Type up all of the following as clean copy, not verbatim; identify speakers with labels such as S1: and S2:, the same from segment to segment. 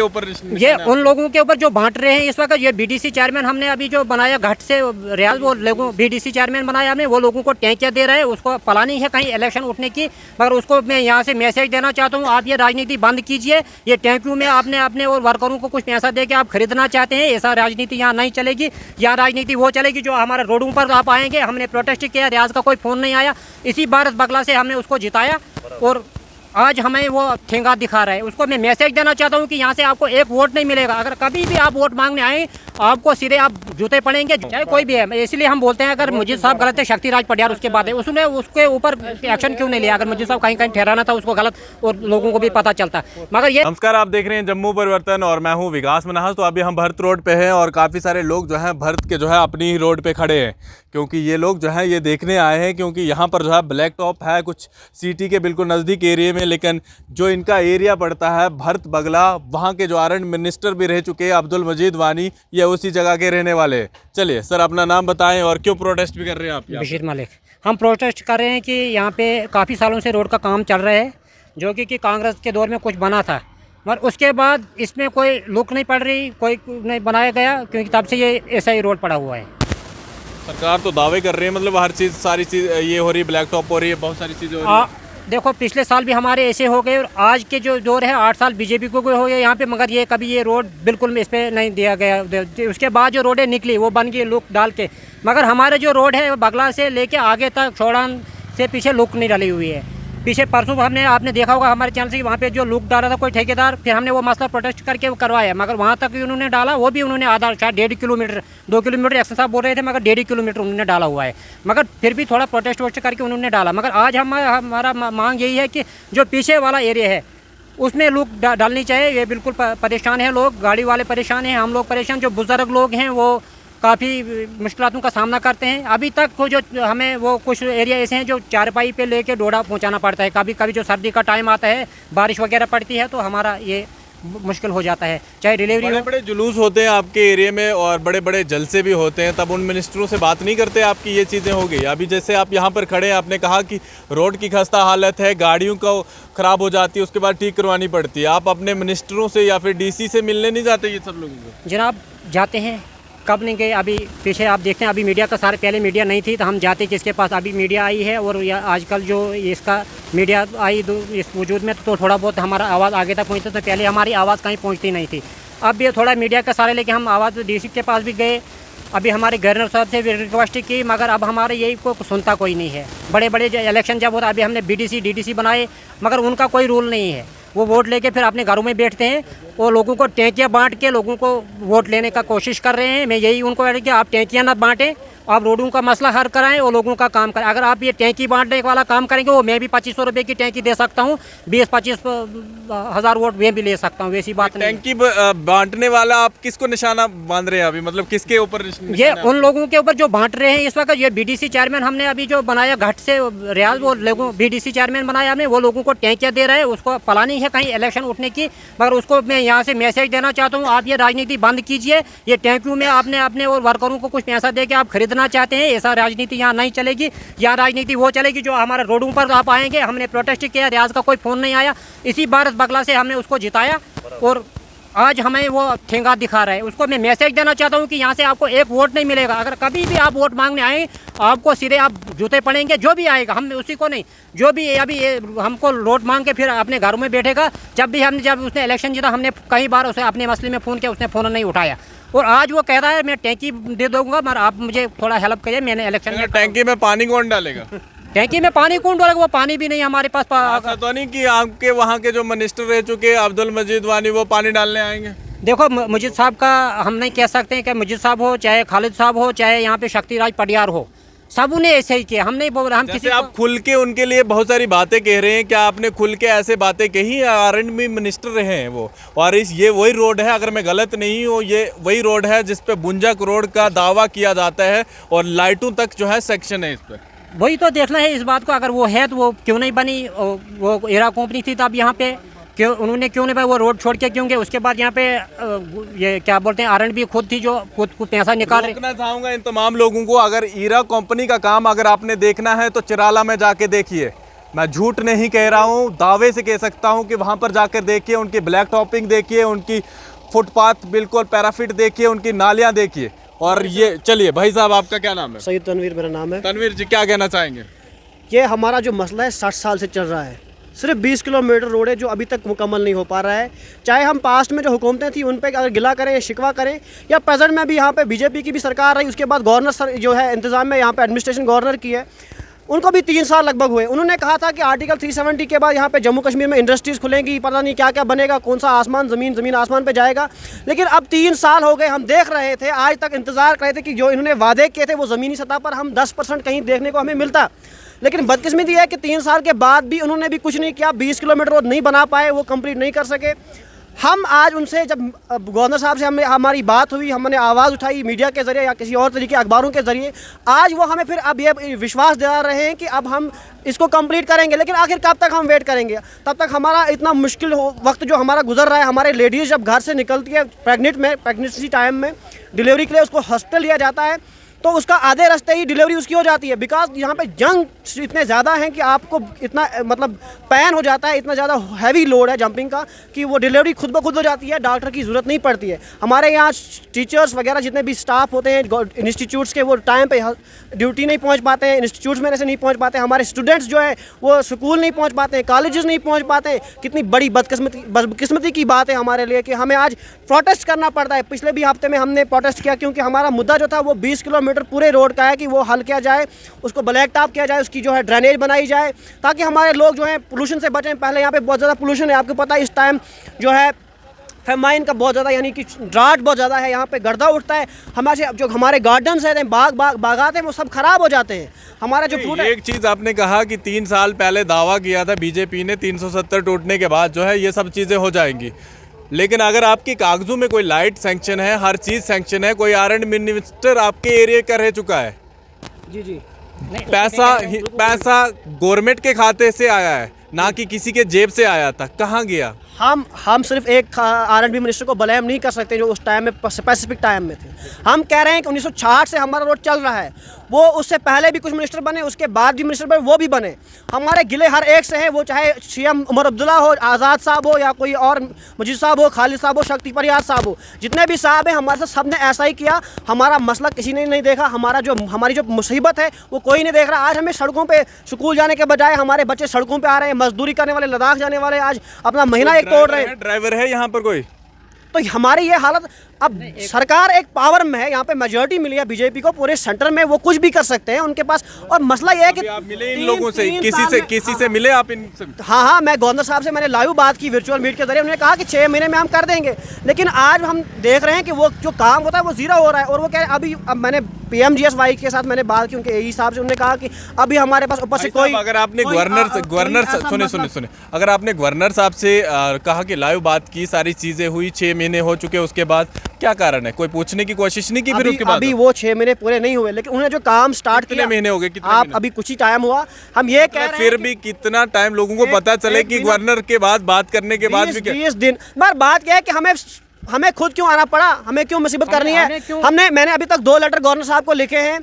S1: ऊपर
S2: ये उन लोगों के ऊपर जो बांट रहे हैं इस वक्त। ये बीडीसी चेयरमैन हमने अभी जो बनाया घाट से रियाज, वो लोगों बीडीसी चेयरमैन बनाया हमने, वो लोगों को टैंकियाँ दे रहे हैं। उसको प्लानिंग है कहीं इलेक्शन उठने की, मगर उसको मैं यहाँ से मैसेज देना चाहता हूँ, आप ये राजनीति बंद कीजिए। ये टैंकियों में आपने अपने और वर्करों को कुछ पैसा दे के आप खरीदना चाहते हैं, ऐसा राजनीति यहाँ नहीं चलेगी। यहाँ राजनीति वो चलेगी जो हमारे रोडों पर आप आएंगे। हमने प्रोटेस्ट किया, रियाज का कोई फ़ोन नहीं आया, इसी भारत बगला से हमने उसको जिताया और आज हमें वो ठेंगा दिखा रहा है। उसको मैं मैसेज देना चाहता हूँ कि यहाँ से आपको एक वोट नहीं मिलेगा। अगर कभी भी आप वोट मांगने आए, आपको सीधे आप जूते पड़ेंगे, चाहे कोई भी है। इसलिए हम बोलते हैं अगर मुझे साहब गलत है, शक्तिराज पटियार उसके बाद है, उसने उसके ऊपर एक्शन क्यों नहीं लिया? अगर मुझे साहब कहीं कहीं ठहराना था उसको गलत और लोगों को भी पता चलता। मगर ये
S1: नमस्कार, आप देख रहे हैं जम्मू परिवर्तन और मैं हूं विकास मन्हास। तो अभी हम भरत रोड पे हैं और काफ़ी सारे लोग जो हैं भरत के जो है अपनी ही रोड पे खड़े हैं, क्योंकि ये लोग जो है ये देखने आए हैं, क्योंकि यहाँ पर जो है ब्लैक टॉप है कुछ सिटी के बिल्कुल नज़दीक एरिया में, लेकिन जो इनका एरिया पड़ता है भरत बगला, वहाँ के जो आरएन मिनिस्टर भी रह चुके हैं अब्दुल मजीद वानी, ये उसी जगह के रहने वाले। चलिए सर, अपना नाम बताएं और क्यों प्रोटेस्ट भी कर रहे हैं आप?
S2: बशीर मलिक। हम प्रोटेस्ट कर रहे हैं कि यहाँ पे काफ़ी सालों से रोड का काम चल रहा है, जो कि कांग्रेस के दौर में कुछ बना था, मगर उसके बाद इसमें कोई लुक नहीं पड़ रही, कोई नहीं बनाया गया, क्योंकि तब से ये ऐसा ही रोड पड़ा हुआ है।
S1: सरकार तो दावे कर रही है, मतलब हर चीज़ सारी चीज़ ये हो रही है, ब्लैक टॉप हो रही है, बहुत सारी चीज़ें हो रही है।
S2: देखो पिछले साल भी हमारे ऐसे हो गए और आज के जो दौर है 8 साल बीजेपी को हो गए यहाँ पे, मगर ये कभी ये रोड बिल्कुल इस पर नहीं दिया गया। उसके बाद जो रोडें निकली वो बन गई लुक डाल के, मगर हमारे जो रोड है बगला से लेके आगे तक छोड़ान से पीछे लुक नहीं डाली हुई है। पीछे परसों हमने आपने देखा होगा हमारे चैनल से, वहाँ पे जो लुक डाला था कोई ठेकेदार, फिर हमने वो मसला प्रोटेस्ट करके वो करवाया, मगर वहाँ तक भी उन्होंने डाला, वो भी उन्होंने आधा शायद 1.5 किलोमीटर 2 किलोमीटर एक्शन साहब बोल रहे थे, मगर 1.5 किलोमीटर उन्होंने डाला हुआ है। मगर फिर भी थोड़ा प्रोटेस्ट वोस्ट करके उन्होंने डाला। मगर आज हमारा मांग यही है कि जो पीछे वाला एरिया है उसमें लुक डालनी चाहिए। ये बिल्कुल परेशान है लोग, गाड़ी वाले परेशान हैं, हम लोग परेशान, जो बुज़ुर्ग लोग हैं वो काफ़ी मुश्किलों का सामना करते हैं। अभी तक वो जो हमें वो कुछ एरिया ऐसे हैं जो चारपाई पे लेके डोडा पहुंचाना पड़ता है। कभी कभी जो सर्दी का टाइम आता है, बारिश वगैरह पड़ती है, तो हमारा ये मुश्किल हो जाता है। चाहे डिलीवरी
S1: बड़े बड़े जुलूस होते हैं आपके एरिया में और बड़े बड़े जलसे भी होते हैं, तब उन मिनिस्टरों से बात नहीं करते आपकी ये चीज़ें हो गई? अभी जैसे आप यहाँ पर खड़े हैं, आपने कहा कि रोड की खस्ता हालत है, गाड़ियों को ख़राब हो जाती है, उसके बाद ठीक करवानी पड़ती है। आप अपने मिनिस्टरों से या फिर डीसी से मिलने नहीं जाते ये सब लोगों को?
S2: जनाब जाते हैं, कब नहीं गए? अभी पीछे आप देखते हैं, अभी मीडिया का सारे, पहले मीडिया नहीं थी तो हम जाते किसके पास, अभी मीडिया आई है और आजकल जो इसका मीडिया आई इस वजूद में तो थोड़ा बहुत हमारा आवाज़ आगे तक पहुँचता, तो पहले हमारी आवाज़ कहीं पहुँचती नहीं थी। अब ये थोड़ा मीडिया का सारे लेके हम आवाज़ डीसी के पास भी गए, अभी हमारे गवर्नर साहब से भी रिक्वेस्ट की, मगर अब हमारे यही को सुनता कोई नहीं है। बड़े बड़े जो इलेक्शन जब होता, अभी हमने बीडीसी डीडीसी बनाए, मगर उनका कोई रूल नहीं है। वो वोट लेके फिर अपने घरों में बैठते हैं और लोगों को टैंकियाँ बांट के लोगों को वोट लेने का कोशिश कर रहे हैं। मैं यही उनको कह रही कि आप टैंकियाँ ना बांटें, आप रोडों का मसला हल कराएं और लोगों का काम करें। अगर आप ये टैंकी बांटने वाला काम करेंगे, वो मैं भी 2500 रुपये की टैंकी दे सकता हूँ, 20-25 हज़ार वोट मैं भी ले सकता हूँ, वैसी बात नहीं।
S1: टैंकी बांटने वाला आप किसको निशाना बांध रहे हैं अभी, मतलब किसके ऊपर?
S2: ये उन लोगों के ऊपर जो बांट रहे हैं इस वक्त। ये बीडीसी चेयरमैन हमने अभी जो बनाया घाट से रियाज, वो लोगों बीडीसी चेयरमैन बनाया हमने, वो लोगों को टैंकियाँ दे रहे हैं। उसको प्लानिंग है कहीं इलेक्शन उठने की, मगर उसको मैं यहाँ से मैसेज देना चाहता हूँ, आप ये राजनीति बंद कीजिए। ये टैंकियों में आपने अपने और वर्करों को कुछ पैसा दे के आप खरीदना चाहते हैं, ऐसा राजनीति यहाँ नहीं चलेगी। यहाँ राजनीति वो चलेगी जो हमारे रोडों पर आप आएंगे। हमने प्रोटेस्ट किया, रियाज का कोई फ़ोन नहीं आया, इसी भारत बगला से हमने उसको जिताया और आज हमें वो ठेंगा दिखा रहा है। उसको मैं मैसेज देना चाहता हूँ कि यहाँ से आपको एक वोट नहीं मिलेगा। अगर कभी भी आप वोट मांगने आए, आपको सीधे आप जूते पड़ेंगे, जो भी आएगा, हम उसी को नहीं, जो भी अभी हमको वोट मांग के फिर अपने घरों में बैठेगा। जब उसने इलेक्शन जीता, हमने कई बार उसे अपने मसले में फ़ोन किया, उसने फ़ोन नहीं उठाया और आज वो कह रहा है मैं टैंकी दे दूँगा, मगर आप मुझे थोड़ा हेल्प करिए। मैंने इलेक्शन में
S1: टैंकी में पानी कौन डालेगा?
S2: टैंकी में पानी कौन डालेगा? वो पानी भी नहीं हमारे पास।
S1: ऐसा तो नहीं कि आपके वहाँ के जो मिनिस्टर रह चुके हैं अब्दुल मजीद वानी, वो पानी डालने आएंगे?
S2: देखो मुजीद साहब का हम नहीं कह सकते हैं कि मुजीद साहब हो, चाहे खालिद साहब हो, चाहे यहाँ पे शक्तिराज पटियार हो, सब उन्हें ऐसे ही किया। हम नहीं बोल रहे, हम किसी
S1: आप खुल के उनके लिए बहुत सारी बातें कह रहे हैं, क्या आपने खुल के ऐसे बातें कही? आरएनबी मिनिस्टर रहे हैं वो, और ये वही रोड है, अगर मैं गलत नहीं हूँ, ये वही रोड है जिस पे 52 करोड़ का दावा किया जाता है और लाइटों तक जो है सेक्शन है इस पर।
S2: वही तो देखना है इस बात को। अगर वो है तो वो क्यों नहीं बनी? वो एरा कंपनी थी तब यहाँ पे, क्यों उन्होंने क्यों नहीं भाई वो रोड छोड़ के क्यों गए? उसके बाद यहाँ पे ये क्या बोलते हैं, आरएनबी खुद थी जो खुद पैसा निकाल रही।
S1: रोकना चाहूँगा इन तमाम लोगों को, अगर ईरा कंपनी का काम अगर आपने देखना है तो चिराला में जाके देखिए, मैं झूठ नहीं कह रहा हूँ, दावे से कह सकता हूँ कि वहाँ पर जाकर देखिए, उनकी ब्लैक टॉपिंग देखिए, उनकी फुटपाथ बिल्कुल पैराफिट देखिए, उनकी नालियाँ देखिए। और ये चलिए भाई साहब, आपका क्या नाम है?
S3: सैयद तनवीर मेरा नाम है।
S1: तनवीर जी, क्या कहना चाहेंगे?
S3: ये हमारा जो मसला है 60 साल से चल रहा है। सिर्फ 20 किलोमीटर रोड है जो अभी तक मुकम्मल नहीं हो पा रहा है। चाहे हम पास्ट में जो हुकूमतें थी उन पे अगर गिला करें, शिकवा करें, या प्रेजेंट में भी यहाँ पे बीजेपी की भी सरकार रही, उसके बाद गवर्नर सर जो है इंतज़ाम में यहाँ पे एडमिनिस्ट्रेशन गवर्नर की है, उनको भी 3 साल लगभग हुए। उन्होंने कहा था कि आर्टिकल 370 के बाद यहाँ पे जम्मू कश्मीर में इंडस्ट्रीज़ खुलेंगी, पता नहीं क्या क्या बनेगा, कौन सा आसमान ज़मीन आसमान पे जाएगा। लेकिन अब 3 साल हो गए, हम देख रहे थे, आज तक इंतज़ार कर रहे थे कि जो इन्होंने वादे किए थे वो ज़मीनी सतह पर हम 10% कहीं देखने को हमें मिलता। लेकिन बदकिस्मती है कि 3 साल के बाद भी उन्होंने भी कुछ नहीं किया। 20 किलोमीटर रोड नहीं बना पाए, वो कंप्लीट नहीं कर सके। हम आज उनसे जब गवर्नर साहब से हमारी बात हुई, हमने आवाज़ उठाई मीडिया के ज़रिए या किसी और तरीके अखबारों के ज़रिए, आज वो हमें फिर अब ये विश्वास दिला रहे हैं कि अब हम इसको कंप्लीट करेंगे। लेकिन आखिर कब तक हम वेट करेंगे? तब तक हमारा इतना मुश्किल वक्त जो हमारा गुजर रहा है, हमारे लेडीज़ जब घर से निकलती है प्रेगनेंसी टाइम में डिलीवरी के लिए उसको हॉस्पिटल लिया जाता है, तो उसका आधे रास्ते ही डिलीवरी उसकी हो जाती है। बिकॉज यहाँ पे जंग इतने ज़्यादा हैं कि आपको इतना मतलब पैन हो जाता है, इतना ज़्यादा हैवी लोड है जंपिंग का कि वो डिलीवरी खुद ब खुद हो जाती है, डॉक्टर की ज़रूरत नहीं पड़ती है। हमारे यहाँ टीचर्स वगैरह जितने भी स्टाफ होते हैं इंस्टीट्यूट्स के, वो टाइम पे ड्यूटी नहीं पहुँच पाते हैं, इंस्टीट्यूट्स में से नहीं पहुँच पाते। हमारे स्टूडेंट्स जो है वो स्कूल नहीं पहुँच पाते हैं, कॉलेजेस नहीं पहुँच पाते हैं। कितनी बड़ी बदकिस्मती की बात है हमारे लिए कि हमें आज प्रोटेस्ट करना पड़ता है। पिछले भी हफ्ते में हमने प्रोटेस्ट किया क्योंकि हमारा मुद्दा जो था वो 20 किलोमीटर पूरे रोड का है कि वो हल किया जाए, उसको ब्लैक टॉप किया जाए, उसकी जो है ड्रेनेज बनाई जाए, ताकि हमारे लोग जो हैं पोल्यूशन से बचें। पहले यहाँ पे बहुत ज़्यादा पोल्यूशन है, आपको पता है इस टाइम जो है फेमाइन का बहुत ज़्यादा यानी कि ड्राट बहुत ज़्यादा है, यहाँ पे गर्दा उठता है। हमारे जो हमारे गार्डन्स हैं, बागात हैं, वो सब ख़राब हो जाते हैं। हमारा जो फ्रूट
S1: एक चीज़ आपने कहा कि 3 साल पहले दावा किया था बीजेपी ने, 370 टूटने के बाद जो है ये सब चीज़ें हो जाएंगी। लेकिन अगर आपके कागजों में कोई लाइट सैंक्शन है, हर चीज़ सैंक्शन है, कोई R&D मिनिस्टर आपके एरिया का रह चुका है,
S3: जी
S1: पैसा गवर्नमेंट के खाते से आया है, ना कि किसी के जेब से आया था, कहाँ गया?
S3: हम सिर्फ एक R&D मिनिस्टर को ब्लेम नहीं कर सकते जो उस टाइम में स्पेसिफिक टाइम में थे। हम कह रहे हैं कि 1966 से हमारा रोड चल रहा है, वो उससे पहले भी कुछ मिनिस्टर बने, उसके बाद भी मिनिस्टर बने, वो भी बने। हमारे गिले हर एक से हैं, वो चाहे CM उमर अब्दुल्ला हो, आज़ाद साहब हो, या कोई और मजीद साहब हो, खालिद साहब हो, शक्ति परियार साहब हो, जितने भी साहब हैं हमारे साथ सब ने ऐसा ही किया। हमारा मसला किसी ने नहीं देखा, हमारी जो मुसीबत है वो कोई नहीं देख रहा। आज हमें सड़कों पे स्कूल जाने के बजाय हमारे बच्चे सड़कों पे आ रहे हैं, मजदूरी करने वाले, लद्दाख जाने वाले आज अपना महीना एक तोड़ रहे हैं।
S1: ड्राइवर है यहाँ पर कोई?
S3: तो हमारी ये हालत, अब सरकार एक पावर में है, यहाँ पे मेजॉरिटी मिली है बीजेपी को पूरे सेंटर में, वो कुछ भी कर सकते हैं उनके पास। और मसला ये है कि
S1: आप मिले इन लोगों से, किसी से मिले आप इनसे?
S3: हाँ, मैं गवर्नर साहब से मैंने लाइव बात की वर्चुअल मीट के जरिए। उन्होंने कहा कि 6 महीने में हम कर देंगे, लेकिन आज हम देख रहे हैं कि वो जो काम होता है वो ज़ीरो हो रहा है। और वो कह अभी, अब मैंने PMGSY के साथ मैंने बात की, उनके AE साहब से, उन्होंने कहा कि अभी हमारे पास ऊपर से कोई,
S1: अगर आपने गवर्नर सुने, अगर आपने गवर्नर साहब से कहा कि लाइव बात की, सारी चीज़ें हुई, 6 महीने हो चुके, उसके बाद क्या कारण है? कोई पूछने की कोशिश नहीं की फिर उसके बाद?
S3: अभी वो 6 महीने पूरे नहीं हुए, लेकिन उन्होंने जो काम स्टार्ट किया,
S1: कितने महीने हो गए?
S3: आप अभी कुछ ही टाइम हुआ, हम ये कह रहे हैं
S1: फिर भी कितना टाइम लोगों को पता चले कि गवर्नर के बाद बात करने के बाद भी
S3: 20 दिन। मगर बात क्या है कि हमें खुद क्यों आना पड़ा, हमें क्यों मुसीबत करनी है? मैंने अभी तक 2 लेटर गवर्नर साहब को लिखे हैं,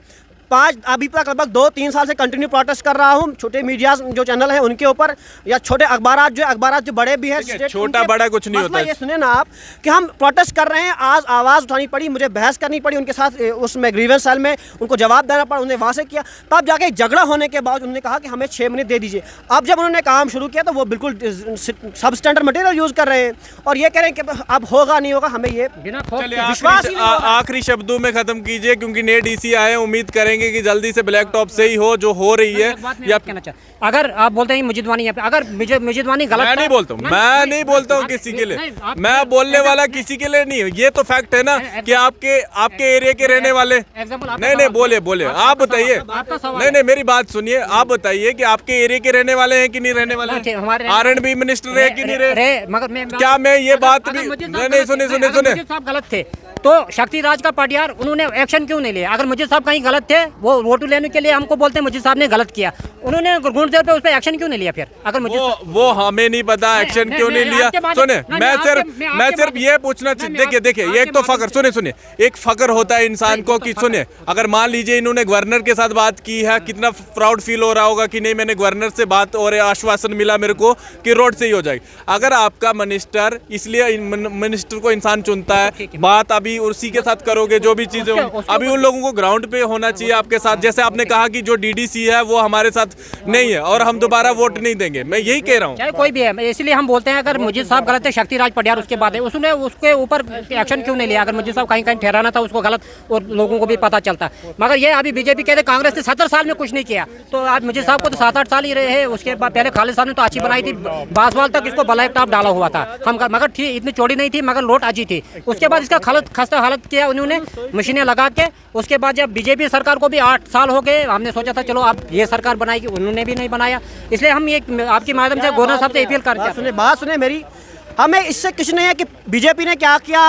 S3: 5 अभी तक लगभग 2-3 साल से कंटिन्यू प्रोटेस्ट कर रहा हूँ। छोटे मीडिया जो चैनल है उनके ऊपर, या छोटे अखबार जो बड़े भी हैं,
S1: छोटा बड़ा कुछ नहीं होता।
S3: ये सुने ना आप कि हम प्रोटेस्ट कर रहे हैं, आज आवाज़ उठानी पड़ी, मुझे बहस करनी पड़ी उनके साथ, उसमें ग्रीवेंस सेल में उनको जवाब देना पड़ा, उन्होंने वहाँ से किया। तब जाके झगड़ा होने के बाद उन्होंने कहा कि हमें 6 महीने दे दीजिए। अब जब उन्होंने काम शुरू किया तो वो बिल्कुल सब स्टैंडर्ड मटेरियल यूज़ कर रहे हैं और ये कह रहे हैं कि अब होगा नहीं होगा, हमें ये विश्वास ही नहीं होगा।
S1: आखिरी शब्दों में खत्म कीजिए, क्योंकि नए DC आए, उम्मीद करेंगे कि जल्दी से ब्लैक टॉप से ही हो जो हो रही है। या
S2: कहना चाहता, अगर आप बोलते हैं मुजिदवानी यहाँ पे, अगर मुजिदवानी गलत,
S1: मैं नहीं बोलता हूँ किसी के लिए, मैं बोलने वाला किसी के लिए नहीं है। ये तो फैक्ट है ना कि आपके एरिया के रहने वाले, नहीं बोले आप बताइए, नहीं मेरी बात सुनिए, आप बताइए कि आपके एरिया के रहने वाले हैं कि नहीं रहने वाले? R&D मिनिस्टर है कि नहीं रहे?
S2: मगर
S1: क्या मैं ये बात भी नहीं, सुने
S2: गलत थे, तो शक्ति राज का पटियार उन्होंने एक्शन क्यों नहीं लिया? अगर मुझे साहब कहीं गलत थे, वो वोट लेने के लिए हमको बोलते हैं मुझे साहब ने गलत किया, उन्होंने गुंडे पे उस पर एक्शन क्यों नहीं लिया? फिर अगर मुझे
S1: वो हमें नहीं पता एक्शन क्यों नहीं लिया। सुने, मैं सिर्फ ये पूछना, देखिए ये एक तो फकर, सुनिए एक फकर होता है इंसान को कि सुनिए, अगर मान लीजिए इन्होंने गवर्नर के साथ बात की है, कितना प्राउड फील हो रहा होगा कि नहीं मैंने गवर्नर से बात और आश्वासन मिला मेरे को कि रोड सही हो जाएगी। अगर आपका मिनिस्टर, इसलिए मिनिस्टर को इंसान चुनता है, बात अभी उसी के साथ करोगे जो भी चीजें अभी उन लोगों को ग्राउंड पे होना चाहिए आपके साथ। जैसे आपने कहा कि जो डीडीसी है वो हमारे साथ नहीं है और हम दोबारा वोट नहीं देंगे, मैं यही कह रहा हूँ।
S2: चाहे कोई भी है, इसलिए हम बोलते हैं अगर मुझे साहब गलत है, शक्ति राज पटियार उसके बाद है, उसने उसके ऊपर एक्शन क्यों नहीं लिया? अगर मुझे साहब कहीं ठहराना था उसको गलत और लोगों को भी पता चलता। मगर ये अभी बीजेपी कहते कांग्रेस ने 70 साल में कुछ नहीं किया, तो आज मुझे साहब को तो 7-8 साल ही रहे। उसके बाद पहले खालिद साहब ने तो अच्छी बनाई थी, बासवाल तक इसको ब्लैक टॉप डाला हुआ था हम, मगर ठीक इतनी चौड़ी नहीं थी, मगर लोट अच्छी थी। उसके बाद इसका खस्ता हालत किया उन्होंने मशीनें लगा के। उसके बाद जब बीजेपी सरकार को भी 8 साल हो गए, हमने सोचा था चलो अब ये सरकार बनाएगी, उन्होंने भी नहीं बनाया। इसलिए हम ये आपके माध्यम से गवर्नर साहब से अपील करते हैं,
S3: बात सुने मेरी, हमें इससे कुछ नहीं है कि बीजेपी ने क्या किया,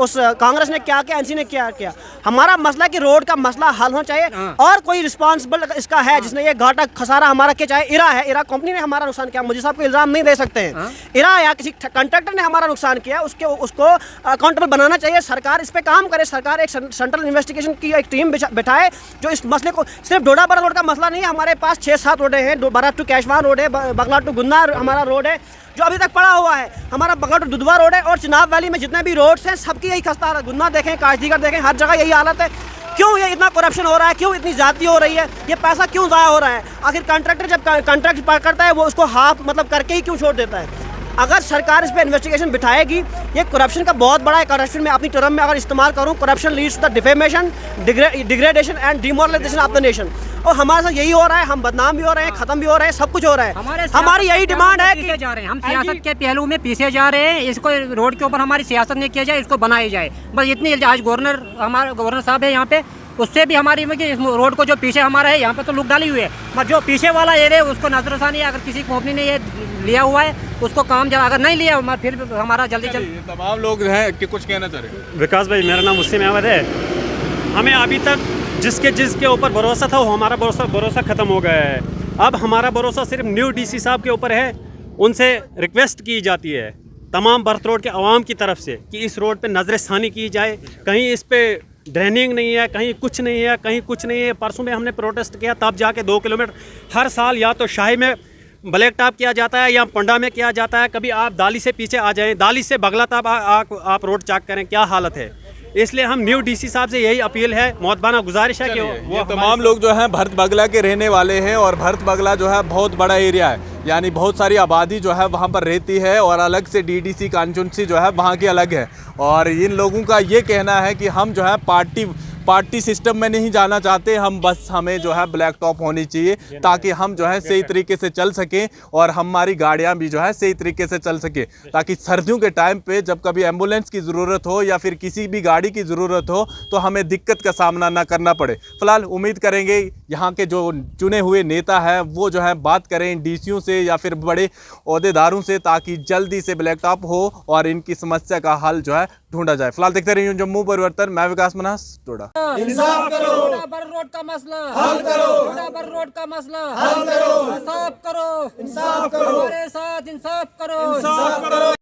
S3: उस कांग्रेस ने क्या किया, एनसी ने क्या किया। हमारा मसला कि रोड का मसला हल होना चाहिए और कोई रिस्पांसिबल इसका है जिसने ये घाटा खसारा हमारा किया, चाहे इरा है, इरा कंपनी ने हमारा नुकसान किया, मुझे साहब को इल्जाम नहीं दे सकते हैं। इरा या किसी कंट्रैक्टर ने हमारा नुकसान किया, उसको अकाउंटेबल बनाना चाहिए। सरकार इस पर काम करे, सरकार एक सेंट्रल इन्वेस्टिगेशन की एक टीम बिठाए जो इस मसले को, सिर्फ डोडाबरा रोड का मसला नहीं है, हमारे पास 6-7 रोडें हैं, बरा टू कैशवान रोड है, बगला टू गुन्ना हमारा रोड है जो अभी तक पड़ा हुआ है, हमारा बगला टू दुधवा रोड है, और चिनाब वैली में जितने भी रोड्स हैं सबकी यही खस्ता हालत, गुन्ना देखें, काशदीगर देखें, हर जगह यही हालत है। क्यों ये इतना करप्शन हो रहा है, क्यों इतनी ज्यादती हो रही है, ये पैसा क्यों ज़ाया हो रहा है? आखिर कॉन्ट्रैक्टर जब कॉन्ट्रैक्ट करता है वो उसको हाफ मतलब करके ही क्यों छोड़ देता है? अगर सरकार इस पर इन्वेस्टिगेशन बिठाएगी, ये करप्शन का बहुत बड़ा है। करप्शन में अपनी टर्म में अगर इस्तेमाल करूँ, corruption leads the defamation, degradation and demoralisation of the nation. और हमारे साथ यही हो रहा है, हम बदनाम भी हो रहे हैं, खत्म भी हो रहे हैं, सब कुछ हो रहा है। हमारी यही डिमांड है कि
S2: जा रहे हैं हम सियासत के पहलू में पीछे जा रहे हैं, इसको रोड के ऊपर हमारी सियासत नहीं किया जाए, इसको बनाया जाए, बस इतनी। आज गवर्नर, हमारा गवर्नर साहब है यहाँ पे, उससे भी हमारी इस रोड को जो पीछे हमारा है यहाँ पे तो लुक डाली हुई है, मगर जो पीछे वाला एरिया उसको नजरसानी, अगर किसी कंपनी ने ये लिया हुआ है उसको काम अगर नहीं लिया फिर हमारा जल्दी
S1: तमाम लोग हैं कि कुछ कहना चाह रहे हैं।
S4: विकास भाई, मेरा नाम मुस्लिम अहमद है। हमें अभी तक जिसके ऊपर भरोसा था वो हमारा भरोसा ख़त्म हो गया है। अब हमारा भरोसा सिर्फ न्यू डीसी साहब के ऊपर है। उनसे रिक्वेस्ट की जाती है तमाम बर्थ रोड के अवाम की तरफ से कि इस रोड पे नज़रसानी की जाए, कहीं इस पे ड्रेनिंग नहीं है, कहीं कुछ नहीं है, कहीं कुछ नहीं है। परसों में हमने प्रोटेस्ट किया, तब जाके 2 किलोमीटर हर साल या तो शाही में ब्लैक टॉप किया जाता है या पंडा में किया जाता है। कभी आप दाली से पीछे आ जाएं, दाली से बगला तब आप रोड चेक करें क्या हालत है। इसलिए हम न्यू डीसी साहब से यही अपील है, मोहब्बाना गुजारिश है कि
S1: वो तमाम लोग जो हैं भरत बगला के रहने वाले हैं, और भरत बगला जो है बहुत बड़ा एरिया है, यानी बहुत सारी आबादी जो है वहाँ पर रहती है, और अलग से डीडीसी कांचुंसी जो है वहाँ की अलग है। और इन लोगों का ये कहना है कि हम जो है पार्टी सिस्टम में नहीं जाना चाहते, हम बस हमें जो है ब्लैक टॉप होनी चाहिए ताकि हम जो है सही तरीके से चल सकें और हमारी गाड़ियां भी जो है सही तरीके से चल सके, ताकि सर्दियों के टाइम पे जब कभी एम्बुलेंस की ज़रूरत हो या फिर किसी भी गाड़ी की ज़रूरत हो तो हमें दिक्कत का सामना ना करना पड़े। फ़िलहाल उम्मीद करेंगे यहाँ के जो चुने हुए नेता हैं वो जो है बात करें डीसीओं से या फिर बड़े ओहदेदारों से, ताकि जल्दी से ब्लैक टॉप हो और इनकी समस्या का हल जो है ढूंढा जाए। फिलहाल देखते रहिए जम्मू परिवर्तन, मैं विकास मनास, टोडा।
S5: इंसाफ करो,
S2: डोडाबर रोड का मसला
S5: हल करो,
S2: डोडाबर रोड का मसला
S5: हल करो,
S2: इंसाफ करो,
S5: इंसाफ करो,
S2: हमारे साथ इंसाफ करो,
S5: इंसाफ करो।